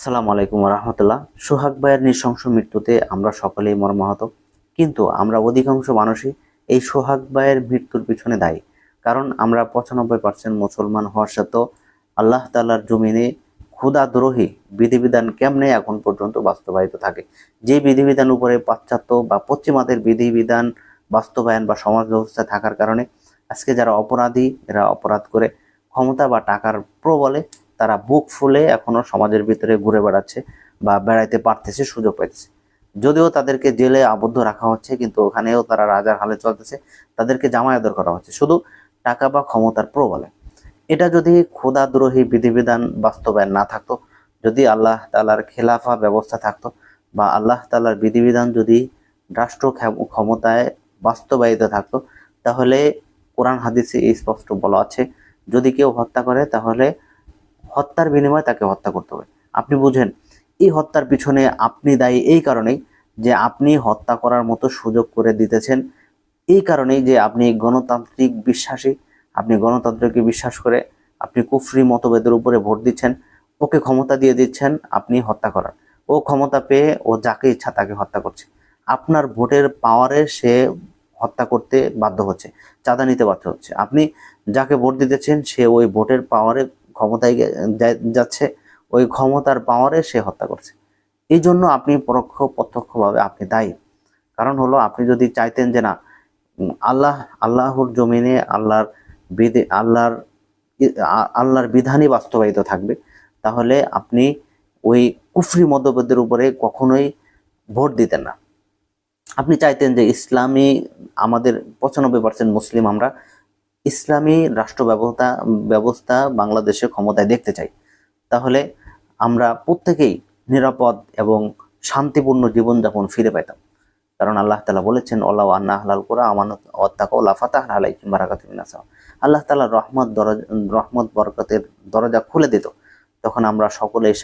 আসসালামু আলাইকুম রহমতুল্লাহ। সোহাগ ভাইয়ের নৃশংস মৃত্যুতে আমরা সকলেই মর্মাহত, কিন্তু আমরা অধিকাংশ মানুষই এই সোহাগ ভাইয়ের মৃত্যুর পিছনে দায়ী। কারণ আমরা 95% মুসলমান হওয়ার সত্ত্বেও আল্লাহ তাআলার জমিনে ক্ষুধাদ্রোহী বিধিবিধান কেমনে এখন পর্যন্ত বাস্তবায়িত থাকে, যে বিধিবিধান উপরে পাশ্চাত্য বা পশ্চিমাদের বিধিবিধান বাস্তবায়ন বা সমাজ ব্যবস্থা থাকার কারণে আজকে যারা অপরাধী, এরা অপরাধ করে ক্ষমতা বা টাকার প্রবলে তারা বুক ফুলে এখনো সমাজের ভিতরে ঘুরে বেড়াচ্ছে বা বেড়াইতে পারতেছে, সুযোগ পাইতেছে। যদিও তাদেরকে জেলে আবদ্ধ রাখা হচ্ছে, কিন্তু ওখানেও তারা রাজার হালে চলতেছে, তাদেরকে জামায়াত করা হচ্ছে শুধু টাকা বা ক্ষমতার প্রবলে। এটা যদি খোদাদ্রোহী বিধিবিধান বাস্তবায়ন না থাকতো, যদি আল্লাহ তাআলার খেলাফা ব্যবস্থা থাকতো বা আল্লাহ তাআলার বিধিবিধান যদি রাষ্ট্র ক্ষমতায় বাস্তবায়িত থাকতো, তাহলে কোরআন হাদিসে স্পষ্ট বলা আছে, যদি কেউ হত্যা করে তাহলে হত্যার বিনিময়ে তাকে হত্যা করতে হবে। আপনি বুঝেন, এই হত্যার পিছনে আপনি দায়ী এই কারণেই যে আপনি হত্যা করার মতো সুযোগ করে দিতেছেন। এই কারণেই যে আপনি গণতান্ত্রিক বিশ্বাসী, আপনি গণতন্ত্রকে বিশ্বাস করে আপনি কুফরি মতভেদের উপরে ভোট দিচ্ছেন, ওকে ক্ষমতা দিয়ে দিচ্ছেন আপনি হত্যা করার। ও ক্ষমতা পেয়ে ও যাকে ইচ্ছা তাকে হত্যা করছে। আপনার ভোটের পাওয়ারে সে হত্যা করতে বাধ্য হচ্ছে, চাঁদা নিতে বাধ্য হচ্ছে। আপনি যাকে ভোট দিতেছেন সে ওই ভোটের পাওয়ারে ক্ষমতায় যাচ্ছে, ওই ক্ষমতার পাওয়ারে সে হত্যা করছে। এই জন্য আপনি পরোক্ষ প্রত্যক্ষভাবে আপনি দায়ী। কারণ হলো, আপনি যদি চাইতেন যে না, আল্লাহর জমিনে আল্লাহর বিধানই বাস্তবায়িত থাকবে, তাহলে আপনি ওই কুফরি মতবাদের উপরে কখনোই ভোট দিতেন না। আপনি চাইতেন যে ইসলামী, আমাদের 95% মুসলিম আমরা, ইসলামী রাষ্ট্র ব্যবস্থা বাংলাদেশে ক্ষমতায় দেখতে চাই। তাহলে আমরা প্রত্যেকেই নিরাপদ এবং শান্তিপূর্ণ জীবনযাপন ফিরে পেতাম। কারণ আল্লাহ তাআলা বলেছেন, ওয়ালাউ আন্না আহলাল কুরআ আমানাত ওয়াত্তাকাউ লাফাতাহনা আলাইহিম বারাকাতিম মিনাস সামা। আল্লাহ তাআলার রহমত বরকতের দরজা খুলে দিত, তখন আমরা সকলেই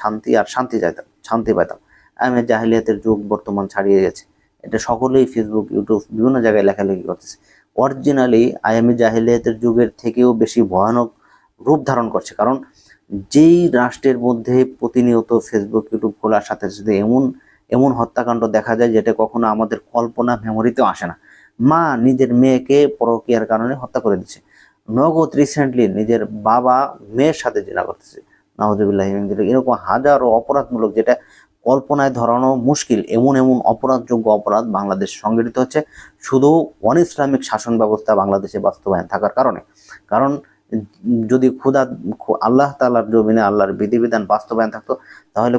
শান্তি পেতাম। আইএমএ জাহিলিয়াতের যুগ বর্তমান ছাড়িয়ে গেছে, এটা সকলেই ফেসবুক, ইউটিউব বিভিন্ন জায়গায় লেখালেখি করতেছে। অরিজিনালি আইএমএ জাহিলিয়াতের যুগের থেকেও বেশি ভয়ানক রূপ ধারণ করছে। কারণ যেই রাষ্ট্রের মধ্যে প্রতিনিয়ত ফেসবুক, ইউটিউব খোলার সাথে সাথে এমন এমন হত্যাকাণ্ড দেখা যায় যেটা কখনো আমাদের কল্পনা মেমোরিতেও আসে না। মা নিজের মেয়েকে পরকীয়ার কারণে হত্যা করে দিচ্ছে। নগদ রিসেন্টলি নিজের বাবা মেয়ের সাথে জিনা করতেছে। নাউজুবিল্লাহি মিন যালিক। এরকম হাজারো অপরাধমূলক, যেটা কল্পনায় ধরানো মুশকিল, এমন এমন অপরাধযোগ্য অপরাধ বাংলাদেশ সংঘটিত হচ্ছে শুধু অন ইসলামিক শাসন ব্যবস্থা বাংলাদেশে বাস্তবায়ন থাকার কারণে। কারণ যদি আল্লাহ তাআলার জমিনে আল্লাহর বিধিবিধান বাস্তবায়ন থাকতো, তাহলে